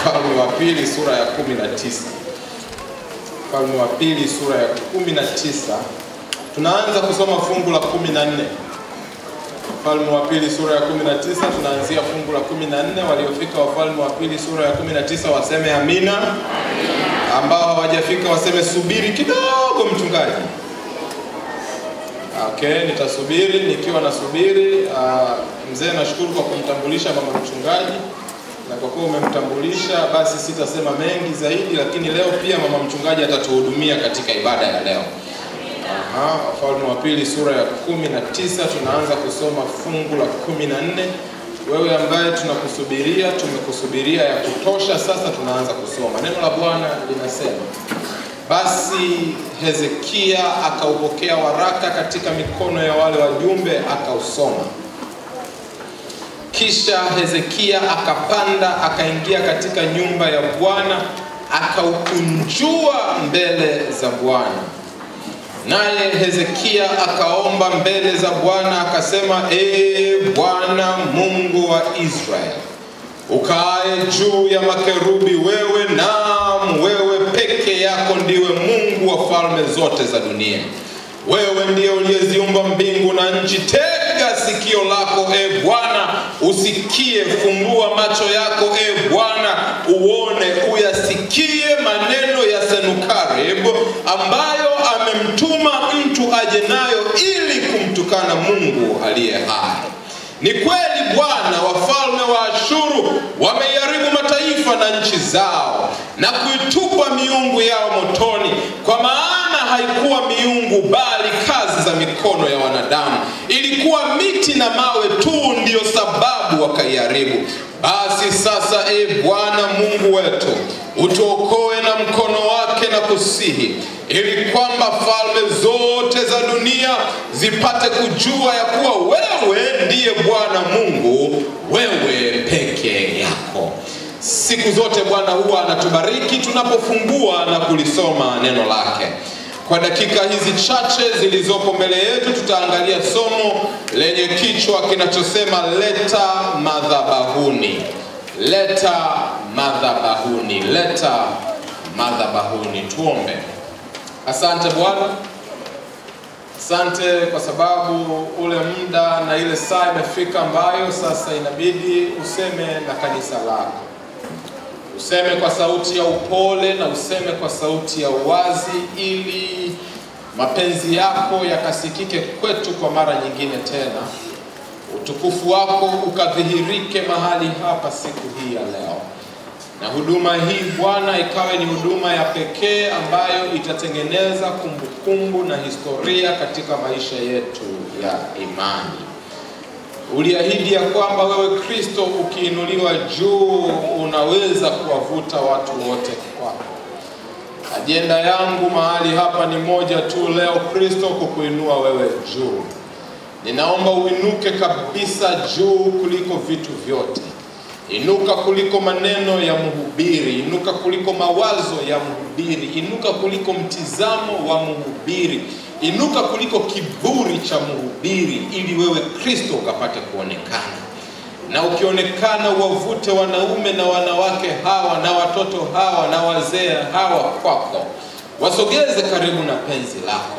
Wafalme wa pili sura ya 19. Wafalme wa pili sura ya 19. Tunaanza kusoma fungu la 14. Wafalme wa pili sura ya 19, tunaanzia fungu la 14. Waliofika Wafalme wa pili sura ya 19 waseme amina. Ambao hawajafika waseme subiri kidogo mchungaji. Okay, nitasubiri. Nikiwa nasubiri, mzee nashukuru kwa kumtambulisha mama mchungaji. Na kwa kuwa umemtambulisha, basi sitasema mengi zaidi, lakini leo pia mama mchungaji atatuhudumia katika ibada ya leo. Wafalme wa pili sura ya 19, tunaanza kusoma fungu la 14. Wewe ambaye tunakusubiria, tumekusubiria ya kutosha, sasa tunaanza kusoma. Neno la Bwana linasema, basi Hezekia akaupokea waraka katika mikono ya wale wajumbe, akausoma. Kisha Hezekia akapanda akaingia katika nyumba ya Bwana, akaukunjua mbele za Bwana. Naye Hezekia akaomba mbele za Bwana akasema, Bwana Mungu wa Israeli, ukaaye juu ya makerubi, wewe, naam, wewe peke yako ndiwe Mungu wa falme zote za dunia. Wewe ndiye uliyeziumba mbingu na nchi. Tega sikio lako, Bwana, usikie. Fumbua macho yako, Bwana, uone. Uyasikie maneno ya Senakerib, ambayo amemtuma mtu aje nayo ili kumtukana Mungu aliye hai. Ni kweli Bwana, wafalme wa Ashuru wameharibu mataifa na nchi zao na kuitupa miungu yao motoni, kwa maana haikuwa miungu bali kazi za mikono ya wanadamu. Ilikuwa miti na mawe tu ndiyo sababu wakaiharibu. Basi sasa, Bwana Mungu wetu, utuokoe na mkono wake na kusihi, ili kwamba falme zote za dunia zipate kujua ya kuwa wewe ndiye Bwana Mungu, wewe peke yako. Siku zote Bwana huwa anatubariki tunapofungua na kulisoma neno lake. Kwa dakika hizi chache zilizopo mbele yetu, tutaangalia somo lenye kichwa kinachosema leta madhabahuni. Leta madhabahuni. Leta madhabahuni. Tuombe. Asante Bwana. Asante kwa sababu ule muda na ile saa imefika ambayo sasa inabidi useme na kanisa lako. Useme kwa sauti ya upole na useme kwa sauti ya uwazi, ili mapenzi yako yakasikike kwetu kwa mara nyingine tena. Utukufu wako ukadhihirike mahali hapa siku hii ya leo. Na huduma hii Bwana ikawe ni huduma ya pekee ambayo itatengeneza kumbukumbu na historia katika maisha yetu ya imani. Uliahidi ya kwamba wewe Kristo ukiinuliwa juu unaweza kuwavuta watu wote kwako. Ajenda yangu mahali hapa ni moja tu leo, Kristo, kukuinua wewe juu. Ninaomba uinuke kabisa juu kuliko vitu vyote. Inuka kuliko maneno ya mhubiri, inuka kuliko mawazo ya mhubiri, inuka kuliko mtizamo wa mhubiri, inuka kuliko kiburi cha mhubiri, ili wewe Kristo ukapate kuonekana. Na ukionekana uwavute wanaume na wanawake hawa na watoto hawa na wazee hawa kwako. Wasogeze karibu na penzi lako.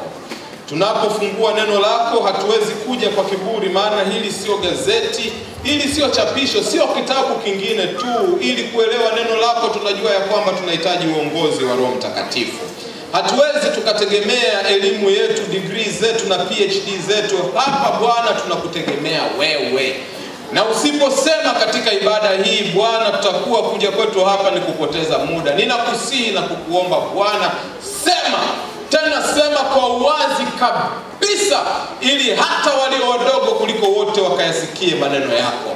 Tunapofungua neno lako hatuwezi kuja kwa kiburi, maana hili sio gazeti, hili sio chapisho, sio kitabu kingine tu. Ili kuelewa neno lako tunajua ya kwamba tunahitaji uongozi wa Roho Mtakatifu. Hatuwezi tukategemea elimu yetu, degree zetu na PhD zetu. Hapa Bwana tunakutegemea wewe. Na usiposema katika ibada hii Bwana, tutakuwa kuja kwetu hapa ni kupoteza muda. Ninakusihi na kukuomba Bwana, sema. Tena sema kwa uwazi kabisa, ili hata walio wadogo kuliko wote wakayasikie maneno yako.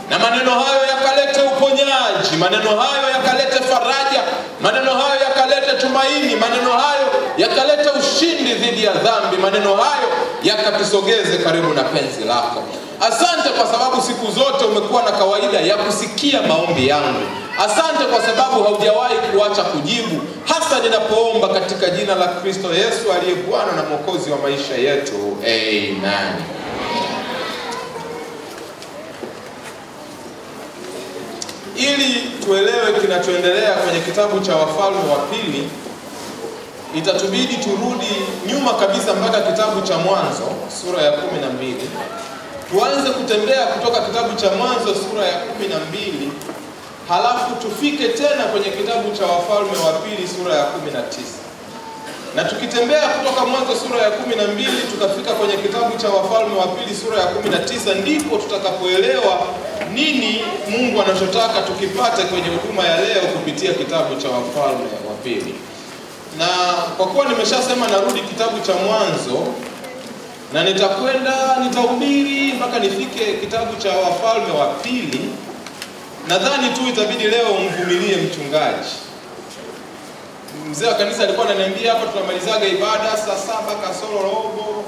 Na maneno hayo yakalete uponyaji, maneno hayo yakalete faraja, maneno hayo yakalete tumaini, maneno hayo yakalete ushindi dhidi ya dhambi, maneno hayo yakatusogeze karibu na penzi lako. Asante kwa sababu siku zote umekuwa na kawaida ya kusikia maombi yangu. Asante kwa sababu haujawahi kuacha kujibu, hasa ninapoomba katika jina la Kristo Yesu aliye Bwana na Mwokozi wa maisha yetu. Amen. Ili tuelewe kinachoendelea kwenye kitabu cha Wafalme wa Pili, itatubidi turudi nyuma kabisa mpaka kitabu cha Mwanzo sura ya 12. Tuanze kutembea kutoka kitabu cha Mwanzo sura ya 12, halafu tufike tena kwenye kitabu cha Wafalme wa Pili sura ya 19. Na tukitembea kutoka Mwanzo sura ya 12 tukafika kwenye kitabu cha Wafalme wa Pili sura ya 19, ndipo tutakapoelewa nini Mungu anachotaka tukipate kwenye huduma ya leo kupitia kitabu cha Wafalme wa Pili. Na kwa kuwa nimeshasema narudi kitabu cha Mwanzo, na nitahubiri mpaka nifike kitabu cha Wafalme wa Pili, nadhani tu itabidi leo mvumilie mchungaji. Mzee wa kanisa alikuwa ananiambia hapa tunamalizaga ibada saa 7 kasoro robo.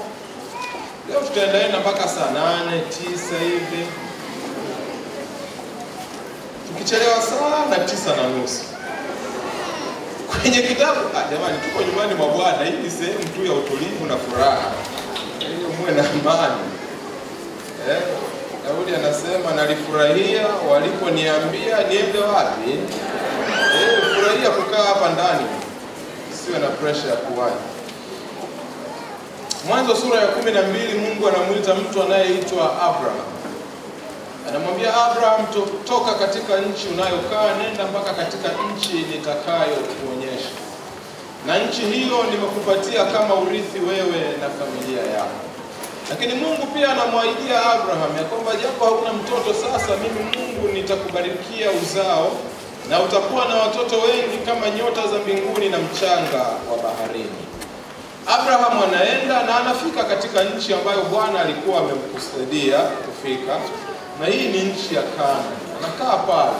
Leo tutaendelea mpaka saa 8, 9 hivi. Tukichelewa sana 9:30. Kwenye kitabu, jamani tuko nyumbani mwa Bwana, hii ni sehemu tu ya utulivu na furaha. Ili muwe na amani. Daudi anasema nalifurahia waliponiambia niende wapi? Furahia kukaa hapa ndani. Siwe na pressure ya kuwahi. Mwanzo sura ya 12, Mungu anamuita mtu anayeitwa Abraham. Anamwambia Abraham, toka katika nchi unayokaa, nenda mpaka katika nchi nitakayokuonyesha. Na nchi hiyo nimekupatia kama urithi wewe na familia yako. Lakini Mungu pia anamwahidia Abraham ya kwamba japo hauna mtoto sasa, mimi Mungu nitakubarikia uzao na utakuwa na watoto wengi kama nyota za mbinguni na mchanga wa baharini. Abraham anaenda na anafika katika nchi ambayo Bwana alikuwa amemkusudia kufika. Na hii ni nchi ya Kanaani. Anakaa pale.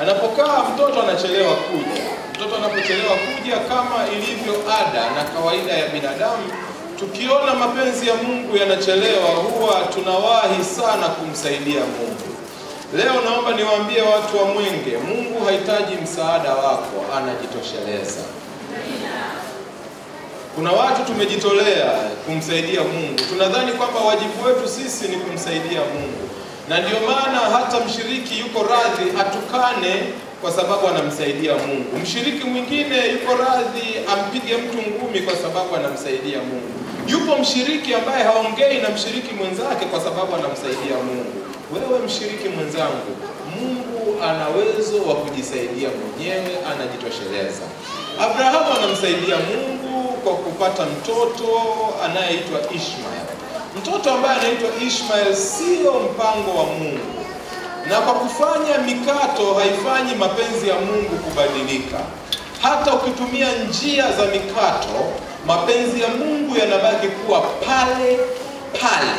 Anapokaa mtoto anachelewa kuja. Mtoto anapochelewa kuja, kama ilivyo ada na kawaida ya binadamu, tukiona mapenzi ya Mungu yanachelewa huwa tunawahi sana kumsaidia Mungu. Leo naomba niwaambie watu wa Mwenge, Mungu hahitaji msaada wako, anajitosheleza. Kuna watu tumejitolea kumsaidia Mungu. Tunadhani kwamba wajibu wetu sisi ni kumsaidia Mungu. Na ndio maana hata mshiriki yuko radhi atukane kwa sababu anamsaidia Mungu. Mshiriki mwingine yuko radhi ampige mtu ngumi kwa sababu anamsaidia Mungu. Yupo mshiriki ambaye haongei na mshiriki mwenzake kwa sababu anamsaidia Mungu. Wewe mshiriki mwenzangu, Mungu ana uwezo wa kujisaidia mwenyewe, anajitosheleza. Abrahamu anamsaidia Mungu kwa kupata mtoto anayeitwa Ishmael. Mtoto ambaye anaitwa Ishmael sio mpango wa Mungu. Na kwa kufanya mikato haifanyi mapenzi ya Mungu kubadilika. Hata ukitumia njia za mikato, mapenzi ya Mungu yanabaki kuwa pale pale.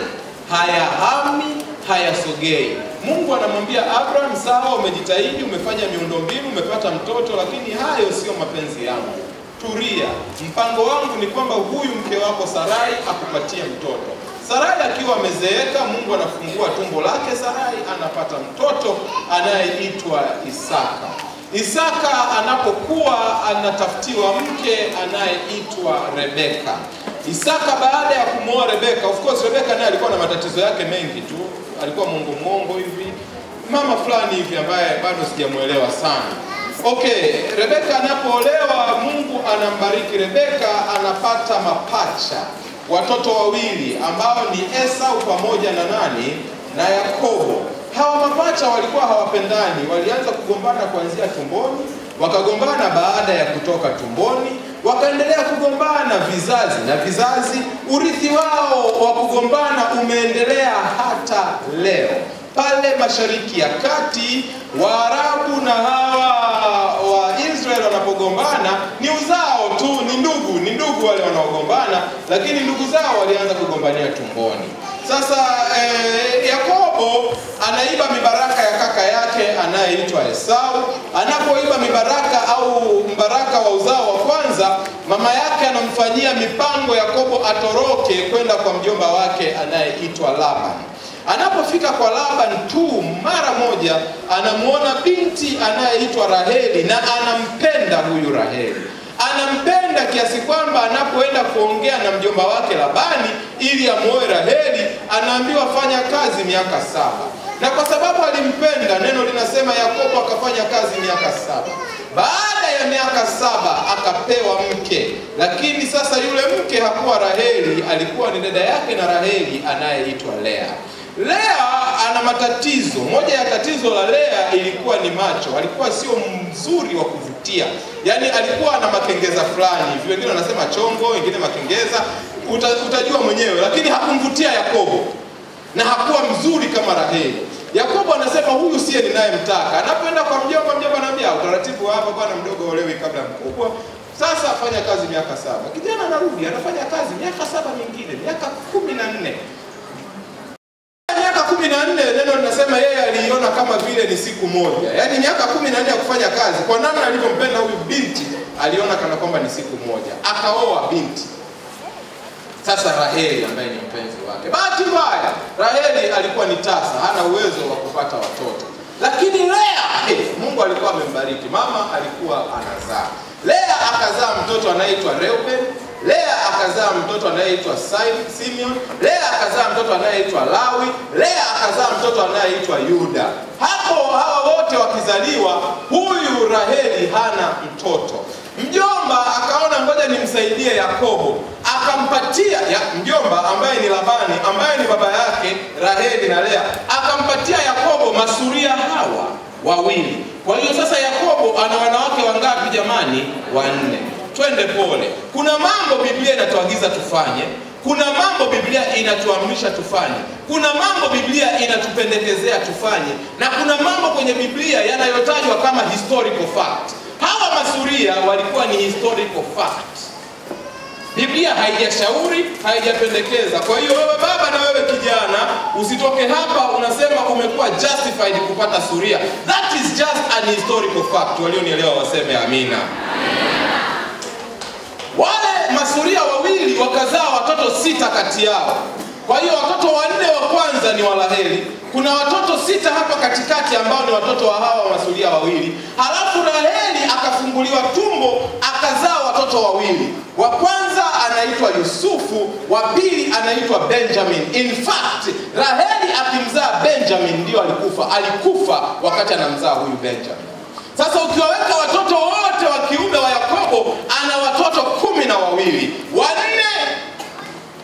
Hayahami, hayasogei. Mungu anamwambia Abraham, sawa umejitahidi, umefanya miundombinu, umepata mtoto, lakini hayo sio mapenzi yangu. Tulia. Mpango wangu ni kwamba huyu mke wako Sarai akupatie mtoto. Sarai akiwa amezeeka, Mungu anafungua tumbo lake, Sarai anapata mtoto anayeitwa Isaka. Isaka anapokuwa anatafutiwa mke anayeitwa Rebeka. Isaka baada ya kumwoa Rebeka, of course Rebeka naye alikuwa na matatizo yake mengi tu. Alikuwa mongo hivi. Mama fulani hivi ambaye bado sijamuelewa sana. Okay, Rebeka anapoolewa, Mungu anambariki Rebeka, anapata mapacha. Watoto wawili ambao ni Esau pamoja na na Yakobo. Hawa mapacha walikuwa hawapendani, walianza kugombana kuanzia tumboni, wakagombana baada ya kutoka tumboni, wakaendelea kugombana vizazi na vizazi. Urithi wao wa kugombana umeendelea hata leo. Pale Mashariki ya Kati, Waarabu na hawa wa Israeli wanapogombana ni uzao tu, ni ndugu wale wanaogombana, lakini ndugu zao walianza kugombania tumboni. Sasa Yakobo anaiba mibaraka ya kaka yake anayeitwa Esau. Anapoiba mibaraka au mbaraka wa uzao wa kwanza, mama yake anamfanyia mipango Yakobo atoroke kwenda kwa mjomba wake anayeitwa Laban. Anapofika kwa Laban tu, mara moja anamuona binti anayeitwa Raheli na anampenda huyu Raheli. Anampenda kiasi kwamba anapoenda kuongea na mjomba wake Labani ili amuoe Raheli, anaambiwa fanya kazi miaka 7. Na kwa sababu alimpenda, neno linasema Yakobo akafanya kazi miaka 7. Baada ya miaka 7 akapewa mke. Lakini sasa yule mke hakuwa Raheli, alikuwa ni dada yake na Raheli anayeitwa Lea. Lea ana matatizo. Moja ya tatizo la Lea ilikuwa ni macho. Alikuwa sio mzuri wa kuvutia. Yaani alikuwa na makengeza fulani. Wengine wanasema chongo, wengine makengeza. Utajua mwenyewe. Lakini hakumvutia Yakobo. Na hakuwa mzuri kama Raheli. Yakobo anasema huyu siye ninayemtaka. Anapoenda kwa mjomba, mjomba anambia utaratibu hapa bwana, mdogo olewi kabla mkubwa. Sasa afanya kazi miaka 7. Kijana anarudi anafanya kazi miaka 7 mingine, miaka 14. Miaka 14 neno linasema yeye aliiona kama vile ni siku moja. Yaani miaka 14 ya kufanya kazi, kwa namna alivyompenda huyu binti, aliona kana kwamba ni siku moja. Akaoa binti. Sasa Raheli ambaye ni mpenzi wake. Bahati mbaya, Raheli alikuwa ni tasa, hana uwezo wa kupata watoto. Lakini Lea, Mungu alikuwa amembariki. Mama alikuwa anazaa. Lea akazaa mtoto anayeitwa Reuben, Lea akazaa mtoto anayeitwa Simeon, Lea akazaa mtoto anayeitwa Lawi, Lea akazaa mtoto anayeitwa Yuda. Hapo hawa wote wakizaliwa, huyu Raheli hana mtoto. Mjomba akaona ngoja nimsaidie Yakobo. Akampatia mjomba ambaye ni Labani, ambaye ni baba yake Raheli na Lea, akampatia Yakobo masuria hawa wawili. Kwa hiyo sasa Yakobo ana wanawake wangapi jamani? 4. Twende pole. Kuna mambo Biblia inatuagiza tufanye, kuna mambo Biblia inatuamrisha tufanye, kuna mambo Biblia inatupendekezea tufanye, na kuna mambo kwenye Biblia yanayotajwa kama historical fact. Hawa masuria walikuwa ni historical fact. Biblia haijashauri, haijapendekeza. Kwa hiyo wewe baba na wewe kijana, usitoke hapa unasema umekuwa justified kupata suria. That is just an historical fact. Walionielewa waseme amina. Wale masuria wawili wakazaa watoto 6 kati yao. Kwa hiyo watoto 4 wa kwanza ni wa Raheli. Kuna watoto 6 hapa katikati ambao ni watoto wa hawa masuria wawili. Halafu Raheli akafunguliwa tumbo, akazaa watoto 2. Wa kwanza anaitwa Yusufu, wa pili anaitwa Benjamin. In fact, Raheli akimzaa Benjamin ndio alikufa. Alikufa wakati anamzaa huyu Benjamin. Sasa ukiwaweka watoto wote wa kiume wa Yakobo, ana watoto 12. 4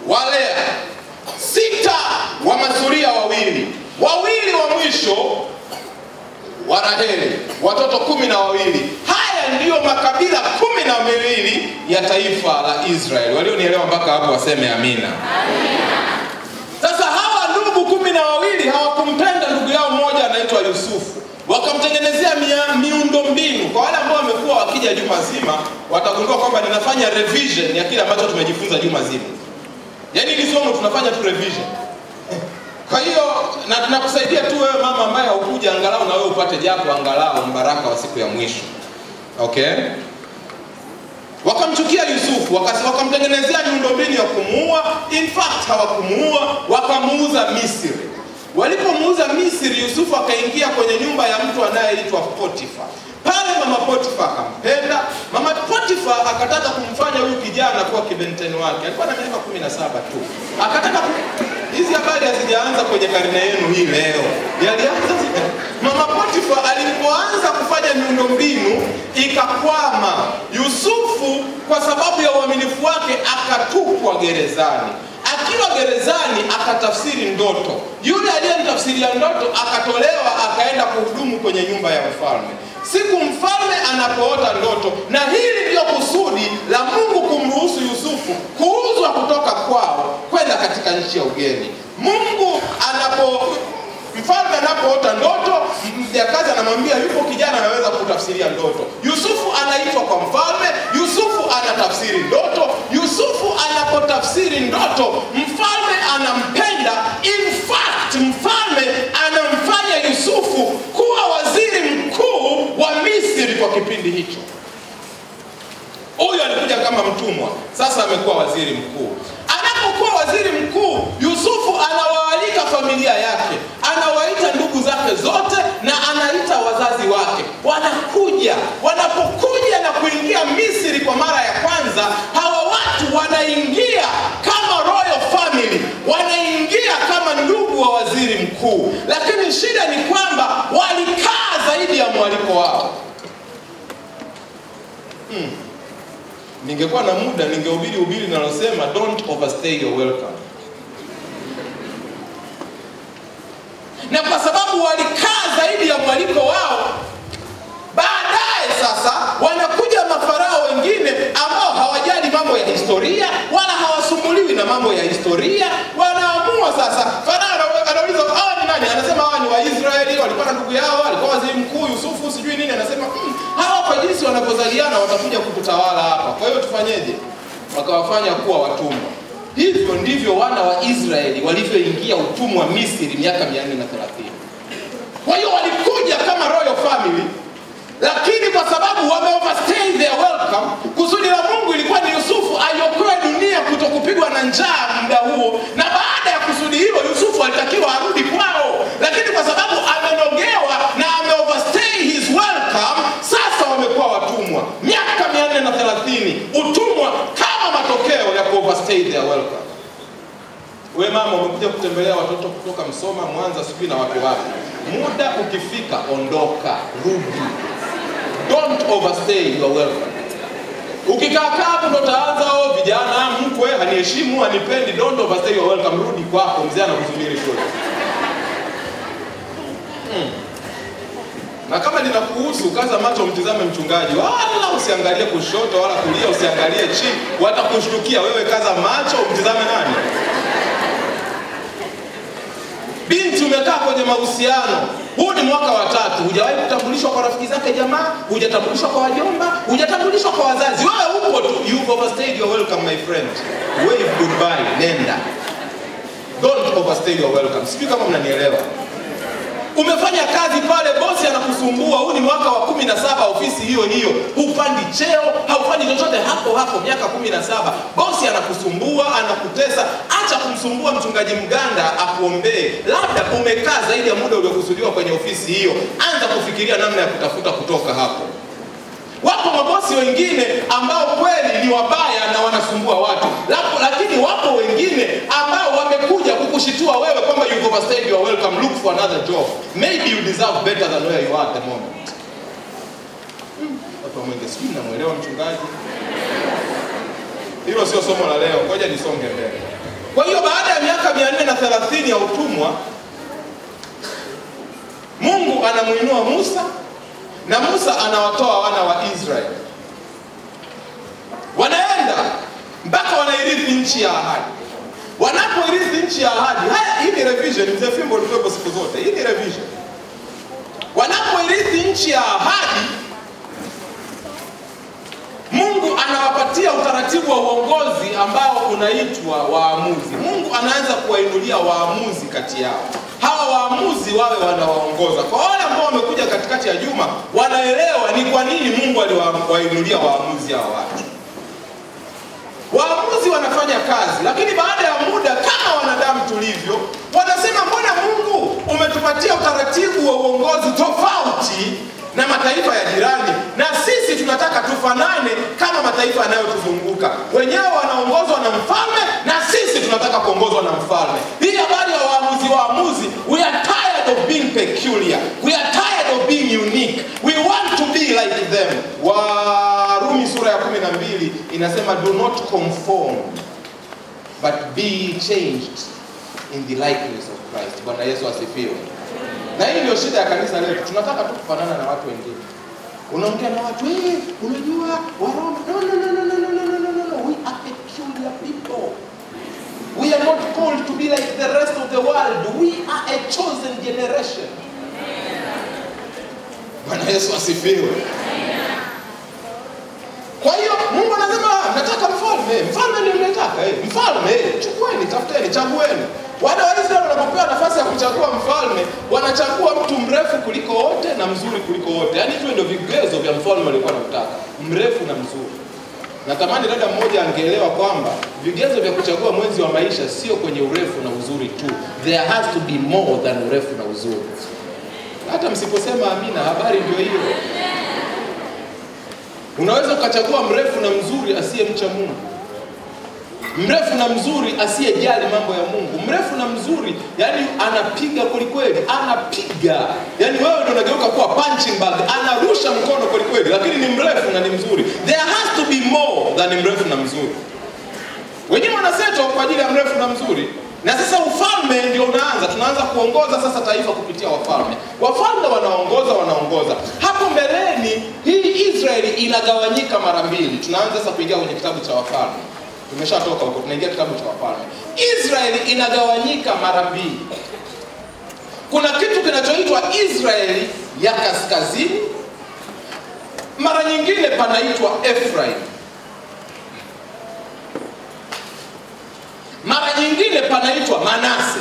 wa Lea, 6 wa masuria wawili. 2 wa mwisho wa Raheli, watoto 12. Haya ndiyo makabila 12 ya taifa la Israeli. Walionielewa mpaka hapo waseme amina. Sasa hawa ndugu 12 hawakumpenda ndugu yao mmoja anaitwa Yusufu. Wakamtengenezea miundo mbinu. Kwa wale ambao wamekuwa wakija juma zima, watagundua kwamba ninafanya revision ya kile ambacho tumejifunza juma zima. Yaani hili somo tunafanya tu revision. Kwa hiyo na tunakusaidia tu wewe mama ambaye haukuja, angalau na wewe upate japo angalau mbaraka wa siku ya mwisho. Okay? Wakamchukia Yusufu, wakamtengenezea miundombinu ya kumuua. In fact hawakumuua, wakamuuza Misri. Walipomuuza Misri, Yusufu akaingia kwenye nyumba ya mtu anayeitwa Potifa. Pale mama Potifa akampenda. Mama Potifa akataka kumfanya huyu kijana kuwa kibenteni wake. Alikuwa na miaka 17 tu. Akataka hizi habari hazijaanza kwenye karne yenu hii leo. Yalianza mama Potifa alipoanza kufanya miundombinu ikakwama. Yusufu kwa sababu ya uaminifu wake akatupwa gerezani. Akiwa gerezani akatafsiri ndoto. Yule aliyemtafsiria ndoto akatolewa akaenda kuhudumu kwenye nyumba ya mfalme. Siku mfalme anapoota ndoto, na hili ndio kusudi la Mungu kumruhusu Yusufu kuuzwa kutoka kwao kwenda katika nchi ya ugeni. Mfalme anapoota ndoto, mjakazi anamwambia yupo kijana anaweza kutafsiria ndoto. Yusufu anaitwa kwa mfalme, Yusufu anatafsiri ndoto. Yusufu anapotafsiri ndoto, mfalme anampenda. In fact, mfalme anamfanya Yusufu kuwa waziri mkuu wa Misri kwa kipindi hicho. Huyu alikuja kama mtumwa, sasa amekuwa waziri mkuu. Anapokuwa waziri mkuu, Yusufu anawaalika familia yake, anawaita ndugu zake zote na anaita wazazi wake. Wanakuja, wanapokuja na kuingia Misri kwa mara ya kwanza, hawa watu wanaingia kama royal family, wanaingia kama ndugu wa waziri mkuu. Lakini Lakini shida ni kwamba walikaa zaidi ya mwaliko wao. Ningekuwa na muda ningehubiri nalosema don't overstay your welcome. Na kwa sababu walikaa zaidi ya mwaliko wao, baadaye sasa wanakuja mafarao wengine ambao hawajali mambo ya historia wala hawasumbuliwi na mambo ya historia. Wanaamua sasa, farao anauliza hawa ni nani? Anasema hawa ni Waisraeli, walikuwa na ndugu yao, alikuwa waziri mkuu Yusufu sijui nini. Anasema hawa kwa jinsi wanavyozaliana watakuja kukutawala hapa, kwa hiyo tufanyeje? Wakawafanya kuwa watumwa. Hivyo ndivyo wana wa Israeli walivyoingia utumwa Misri miaka 430. Kwa hiyo walikuja kama royal family, lakini kwa sababu wame overstay their welcome, kusudi la Mungu ilikuwa ni Yusufu aiokoe dunia kutokupigwa na njaa muda huo. Na baada ya kusudi hilo Yusufu alitakiwa arudi kwao, lakini kwa sababu amenogewa na ame overstay his welcome, sasa wamekuwa watumwa miaka 430, utumwa kama matokeo ya ku overstay their welcome. Wewe mama umekuja kutembelea watoto kutoka Msoma, Mwanza, sijui na wapi wapi. Muda ukifika ondoka, rudi. Don't overstay your welcome. Ukikaa hapo ndo taanza vijana mkwe haniheshimu, hanipendi. Don't overstay your welcome, rudi kwako, mzee anakusubiri kule. Na kama linakuhusu, kaza macho mtizame mchungaji. Wala usiangalie kushoto wala kulia, usiangalie chini, watakushtukia wewe. Kaza macho mtizame nani? Binti umekaa kwenye mahusiano, huu ni mwaka wa 3, hujawahi kutambulishwa kwa rafiki zake jamaa, hujatambulishwa kwa wajomba, hujatambulishwa kwa wazazi. Wewe upo tu, you've overstayed your welcome my friend. Wave goodbye, nenda. Don't overstay your welcome. Sijui kama mnanielewa. Umefanya kazi pale, bosi anakusumbua, huu ni mwaka wa 17 ofisi hiyo, hupandi cheo, haufanyi chochote hapo miaka 17. Bosi anakusumbua, anakutesa. Acha kumsumbua mchungaji mganda akuombee. Labda umekaa zaidi ya muda uliokusudiwa kwenye ofisi hiyo, anza kufikiria namna ya kutafuta kutoka hapo. Wapo mabosi wengine ambao kweli ni wabaya na wanasumbua watu, lakini wapo wengine ambao wamekuja kukushitua wewe kwamba you've overstayed your welcome, look for another job. Maybe you deserve better than where you are at the moment. Watu wamwenge sijui namuelewa mchungaji. Hilo sio somo la leo, ngoja nisonge mbele. Kwa hiyo baada ya miaka 430 ya utumwa, Mungu anamuinua Musa, na Musa anawatoa wana wa Israeli. Wanaenda mpaka wanairithi nchi ya ahadi. Wanapoirithi nchi ya ahadi, hii ni revision, mzee Fimbo ulikuwepo siku zote. Hii ni revision. Wanapoirithi nchi ya ahadi, Mungu anawapatia utaratibu wa uongozi ambao unaitwa waamuzi. Mungu anaanza kuwainulia waamuzi kati yao. Hawa waamuzi wawe wanawaongoza. Kwa wale ambao wamekuja katikati ya juma, wanaelewa ni kwa nini Mungu aliwainulia waamuzi hawa watu. Waamuzi wanafanya kazi, lakini baada ya muda, kama wanadamu tulivyo, wanasema mbona Mungu umetupatia utaratibu wa uongozi tofauti na mataifa ya jirani, na sisi tunataka tufanane kama mataifa yanayotuzunguka. Wenyewe wanaongozwa na mfalme na sisi tunataka kuongozwa na mfalme. Hii habari ya waamuzi, we are tired of being peculiar. We are tired of being unique. We want to be like them. Warumi sura ya 12 inasema do not conform but be changed in the likeness of Christ. Bwana Yesu asifiwe. Na hii ndio shida ya kanisa letu. Tunataka tu kufanana na watu wengine. Unaongea na watu, unajua Waroma. No. We are peculiar people. We are not called to be like the rest of the world. We are a chosen generation. Bwana Yesu asifiwe. Kwa hiyo Mungu anasema nataka mfalme. Mfalme ndio mnataka. Mfalme, chukueni, tafuteni, chagueni. Wana wa Israeli wanapopewa nafasi ya kuchagua mfalme, wanachagua mtu mrefu kuliko wote na mzuri kuliko wote. Yaani hivyo ndio vigezo vya mfalme walikuwa wanataka, mrefu na mzuri. Natamani dada mmoja angeelewa kwamba vigezo vya kuchagua mwenzi wa maisha sio kwenye urefu na uzuri tu. There has to be more than urefu na uzuri. Hata msiposema amina, habari ndio hiyo. Unaweza ukachagua mrefu na mzuri asiyemcha Mungu. Mrefu na mzuri asiyejali mambo ya Mungu. Mrefu na mzuri, yani anapiga kwelikweli, anapiga. Yani wewe ndio unageuka kuwa punching bag, anarusha mkono kwelikweli, lakini ni mrefu na ni mzuri. There has to be more than mrefu na mzuri. Wengine wanaseto kwa ajili ya mrefu na mzuri. Na sasa ufalme ndio unaanza. Tunaanza kuongoza sasa taifa kupitia wafalme. Wafalme wanaongoza. Hapo mbeleni hii Israeli inagawanyika mara mbili. Tunaanza sasa kuingia kwenye kitabu cha Wafalme. Tumeshatoka huko, tunaingia kitabu cha Wafalme. Israeli inagawanyika mara mbili. Kuna kitu kinachoitwa Israeli ya kaskazini. Mara nyingine panaitwa Efraim. Mara nyingine panaitwa Manase.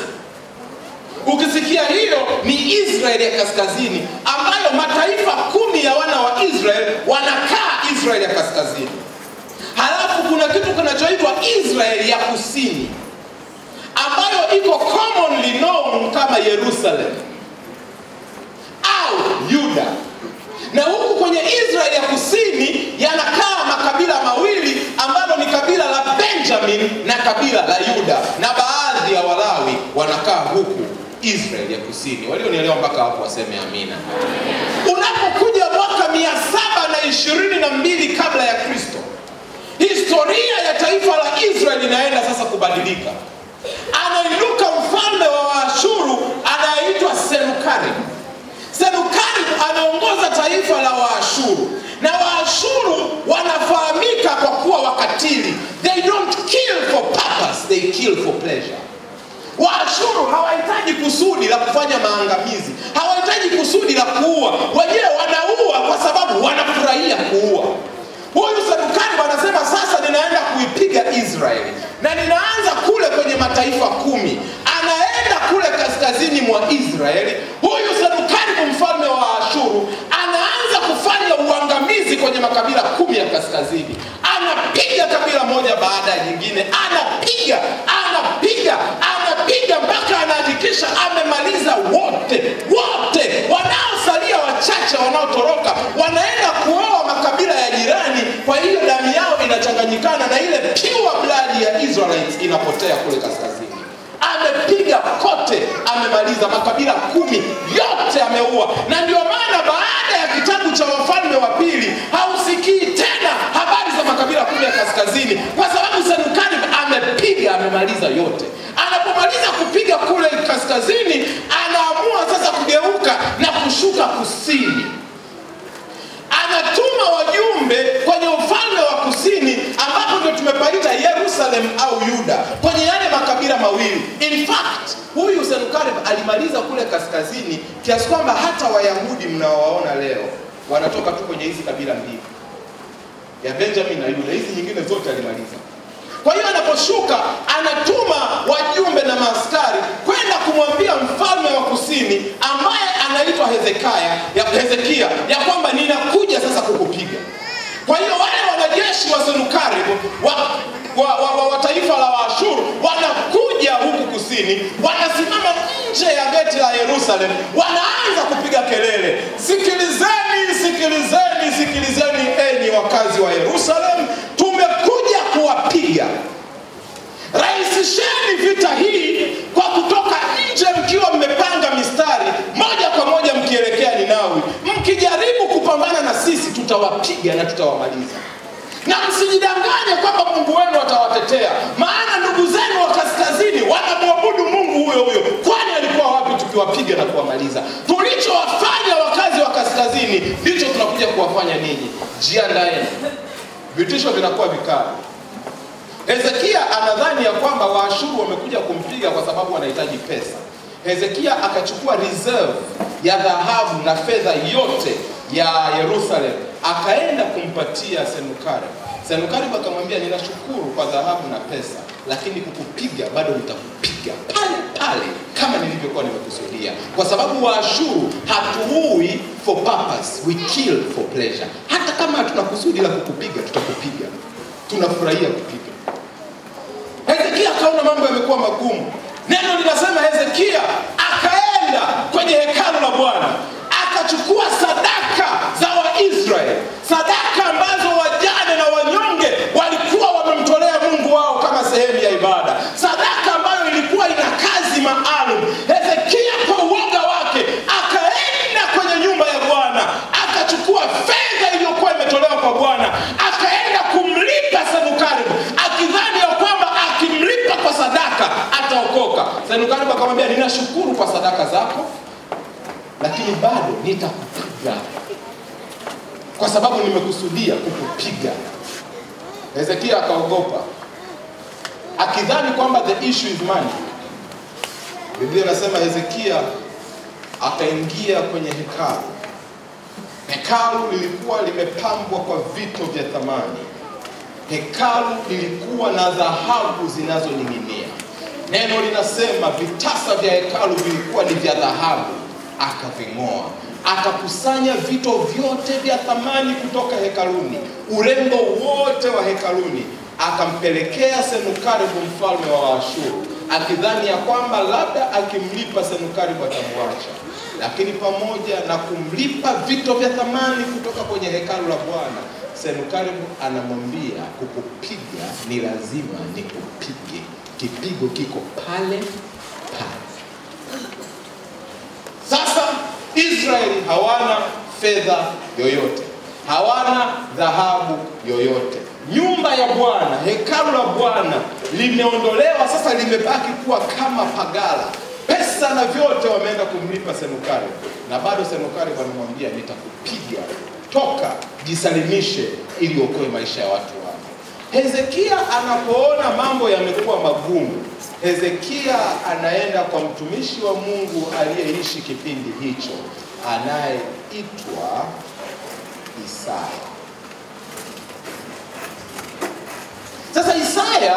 Ukisikia hiyo ni Israeli ya kaskazini, ambayo mataifa 10 ya wana wa Israeli wanakaa Israeli ya kaskazini. Halafu kuna kitu kinachoitwa Israeli ya kusini, ambayo iko commonly known kama Yerusalem au Yuda. Na huku kwenye Israeli ya kusini yanakaa makabila mawili, ambalo ni kabila la Benjamin na kabila la Yuda, na baadhi ya Walawi wanakaa huku Israeli ya kusini. Walionielewa mpaka hapo waseme amina. Unapokuja mwaka 722 kabla ya Kristo, historia ya taifa la Israeli inaenda sasa kubadilika. Anainuka mfalme wa Waashuru anaitwa Senukarib. Senukarib anaongoza taifa la Waashuru, na Waashuru wanafahamika kwa kuwa wakatili. They don't kill for purpose, they kill for pleasure. Waashuru hawahitaji kusudi la kufanya maangamizi, hawahitaji kusudi la kuua. Wenyewe wanaua kwa sababu wanafurahia kuua. Huyu Senukarib anasema sasa ninaenda kuipiga Israeli, na ninaanza kule kwenye mataifa 10. Anaenda kule kaskazini mwa Israeli. Huyu Senukarib mfalme wa Ashuru anaanza kufanya uangamizi kwenye makabila 10 ya kaskazini. Anapiga kabila moja baada ya nyingine, anapiga mpaka anahakikisha amemaliza wote. Wanaosalia wachache wanaotoroka wanaenda kuoa makabila ya jirani, kwa hiyo damu yao inachanganyikana na ile pure blood ya Israelites inapotea kule kaskazini. Amepiga kote, amemaliza makabila 10 yote ameua. Na ndio maana baada ya kitabu cha Wafalme wa Pili hausikii tena habari za makabila 10 ya kaskazini, kwa sababu Senukarib amepiga, amemaliza yote. Anapomaliza kupiga kule kaskazini, anaamua sasa kugeuka na kushuka kusini. Anatuma wajumbe kwenye ufalme wa kusini, ambapo ndio tumepaita Yerusalem au Yuda, kwenye yale makabila mawili. In fact, huyu Senukarib alimaliza kule kaskazini kiasi kwamba hata Wayahudi mnaowaona leo wanatoka tu kwenye hizi kabila mbili, ya Benjamin na Yuda. Hizi nyingine zote alimaliza. Kwa hiyo anaposhuka anatuma wajumbe na maaskari kwenda kumwambia mfalme wa kusini ambaye anaitwa Hezekia ya kwamba ninakuja sasa kukupiga. Kwa hiyo wale wanajeshi wa Senukarib wa taifa la Waashuru wanakuja huku kusini, wanasimama nje ya geti la Yerusalem, wanaanza kupiga kelele, sikilizeni enyi wakazi wa Yerusalem, tumekuja kuwapiga. Rahisisheni vita hii kwa kutoka nje mkiwa mmepanga mistari moja kwa moja mkielekea Ninawi. Mkijaribu kupambana na sisi tutawapiga na tutawamaliza. Na msijidanganye kwamba Mungu wenu atawatetea, maana ndugu zenu wa kaskazini wanamwabudu Mungu huyo. Kwani alikuwa wapi tukiwapiga na kuwamaliza? Tulichowafanya wakazi wa kaskazini ndicho tunakuja kuwafanya ninyi. Jiandaeni, vitisho vinakuwa vikali. Hezekia anadhani ya kwamba Waashuru wamekuja kumpiga kwa sababu wanahitaji pesa. Hezekia akachukua reserve ya dhahabu na fedha yote ya Yerusalem, akaenda kumpatia Senukarib. Senukarib akamwambia, ninashukuru kwa dhahabu na pesa, lakini kukupiga bado nitakupiga pale pale kama nilivyokuwa nimekusudia, kwa sababu Waashuru hatuui for purpose, we kill for pleasure. Hata kama hatuna kusudi la kukupiga, tutakupiga, tunafurahia kupiga. Hezekia akaona mambo yamekuwa magumu. Neno linasema Hezekia akaenda kwenye hekalu la Bwana, akachukua sadaka za Waisraeli, sadaka ambazo wajane na wanyonge walikuwa wamemtolea Mungu wao kama sehemu nitakupiga, kwa sababu nimekusudia kukupiga. Hezekia akaogopa, akidhani kwamba the issue is money. Biblia inasema Hezekia akaingia kwenye hekalu. Hekalu lilikuwa limepambwa kwa vito vya thamani. Hekalu lilikuwa na dhahabu zinazoning'inia. Neno linasema vitasa vya hekalu vilikuwa ni vya dhahabu. Akaving'oa, akakusanya vito vyote vya thamani kutoka hekaluni, urembo wote wa hekaluni, akampelekea Senukeribu mfalme wa Ashuru, akidhani ya kwamba labda akimlipa Senukeribu atamwacha. Lakini pamoja na kumlipa vito vya thamani kutoka kwenye hekalu la Bwana, Senukeribu anamwambia, kukupiga ni lazima nikupige. Kipigo kiko pale pale. Sasa Israeli hawana fedha yoyote, hawana dhahabu yoyote. Nyumba ya Bwana, hekalu la Bwana limeondolewa, sasa limebaki kuwa kama pagala. Pesa na vyote wameenda kumlipa Senukeribu, na bado Senukeribu anamwambia, nitakupiga, toka, jisalimishe ili uokoe maisha ya watu wako. Hezekia anapoona mambo yamekuwa magumu, Hezekia anaenda kwa mtumishi wa Mungu aliyeishi kipindi hicho, anayeitwa Isaya. Sasa Isaya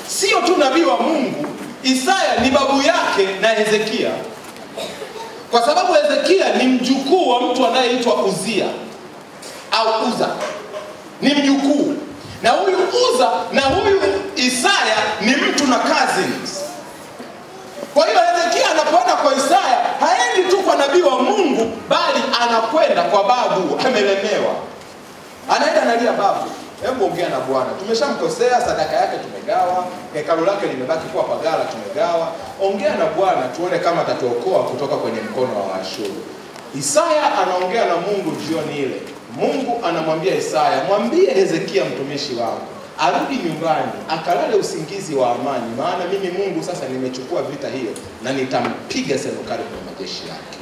sio tu nabii wa Mungu, Isaya ni babu yake na Hezekia, kwa sababu Hezekia ni mjukuu wa mtu anayeitwa Uzia au Uza, ni mjukuu. Na huyu Uza na huyu Isaya ni mtu na cousins. Kwa hiyo Hezekia anapoenda kwa Isaya, haendi tu kwa nabii wa Mungu, bali anakwenda kwa babu amelemewa. Anaenda analia, babu, hebu ongea na Bwana. Tumeshamkosea, sadaka yake tumegawa, hekalu lake limebaki kuwa pagala, tumegawa. Ongea na Bwana tuone kama atatuokoa kutoka kwenye mkono wa Ashuru. Isaya anaongea na Mungu jioni ile. Mungu anamwambia Isaya, mwambie Hezekia mtumishi wangu arudi nyumbani akalale usingizi wa amani, maana mimi Mungu sasa nimechukua vita hiyo na nitampiga Senukeribu na majeshi yake.